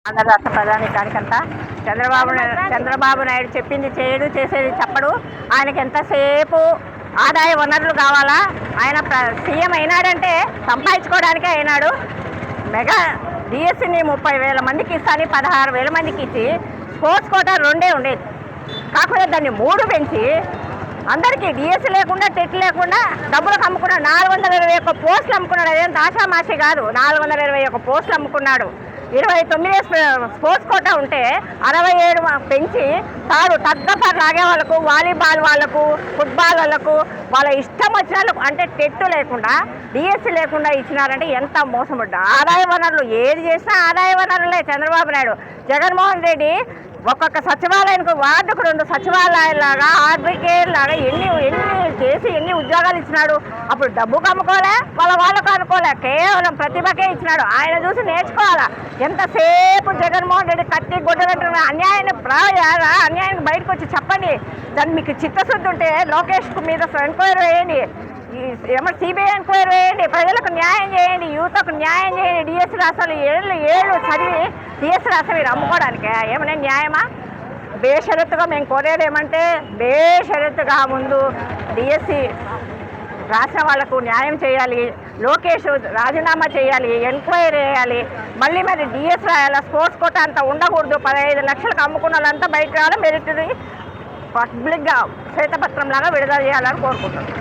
ఆంధ్ర రాష్ట్ర ప్రధాని కార్యకర్త చంద్రబాబు నాయుడు చెప్పింది చేయడు, చేసేది చెప్పడు. ఆయనకి ఎంతసేపు ఆదాయ వనరులు కావాలా? ఆయన సీఎం అయినాడంటే సంపాదించుకోవడానికే అయినాడు. మెగా డిఎస్సిని 30,000 మందికి ఇస్తాని 16,000 మందికి ఇచ్చి స్పోర్ట్స్ కోటా 2 ఉండేది. కాకపోతే దాన్ని 3 పెంచి అందరికీ డిఎస్సి లేకుండా టెట్ లేకుండా డబ్బులకు అమ్ముకున్నాడు. 421 పోస్టులు అమ్ముకున్నాడు. అదేంత ఆషామాషి కాదు. 421 పోస్టులు అమ్ముకున్నాడు. 29 స్పోర్ట్స్ కోటా ఉంటే 67 పెంచి తాడు టగ్గఫర్ లాగే వాళ్ళకు, వాలీబాల్ వాళ్ళకు, ఫుట్బాల్ వాళ్ళకు వాళ్ళ ఇష్టం వచ్చిన వాళ్ళకు, అంటే టెట్ లేకుండా డిఎస్సి లేకుండా ఇచ్చినారంటే ఎంత మోసముడ్డ. ఆదాయ వనరులు ఏది చేసినా ఆదాయ వనరులే. చంద్రబాబు నాయుడు, జగన్మోహన్ రెడ్డి ఒక్కొక్క సచివాలయానికి వార్డుకు 2 సచివాలయాలాగా, ఆర్బీకేర్ లాగా ఎన్ని చేసి ఎన్ని ఉద్యోగాలు ఇచ్చినాడు. అప్పుడు డబ్బుకు అమ్ముకోలే, వాళ్ళకు అనుకోలే, కేవలం ప్రతిభకే ఇచ్చినాడు. ఆయన చూసి నేర్చుకోవాలా. ఎంతసేపు జగన్మోహన్ రెడ్డి కత్తి గుడ్డలంటున్న అన్యాయానికి బయటకు వచ్చి చెప్పండి. దాన్ని మీకు చిత్తశుద్ధి ఉంటే లోకేష్ మీద ఎంక్వైరీ వేయండి, ఏమన్నా సిబిఐ ఎంక్వైరీ వేయండి, ప్రజలకు న్యాయం చేయండి, యువతకు న్యాయం చేయండి. డిఎస్సి రాష్ట్రాలు ఏళ్ళు చదివి డిఎస్సి రాష్ట్రం మీరు అమ్ముకోవడానికే ఏమన్నా న్యాయమా? బేషరతుగా మేము కోరేది ఏమంటే, బేషరతుగా ముందు డిఎస్సి రాష్ట్రం వాళ్లకు న్యాయం చేయాలి. లోకేష్ రాజీనామా చేయాలి, ఎంక్వైరీ చేయాలి. మళ్ళీ మరి డిఎస్ రాయాలి. స్పోర్ట్స్ కోటా అంతా ఉండకూడదు. 15 లక్షలకు అమ్ముకున్న వాళ్ళంతా బయట రావాలి. మెరిట్ పబ్లిక్గా శ్వేతపత్రం లాగా విడుదల చేయాలని కోరుకుంటున్నాం.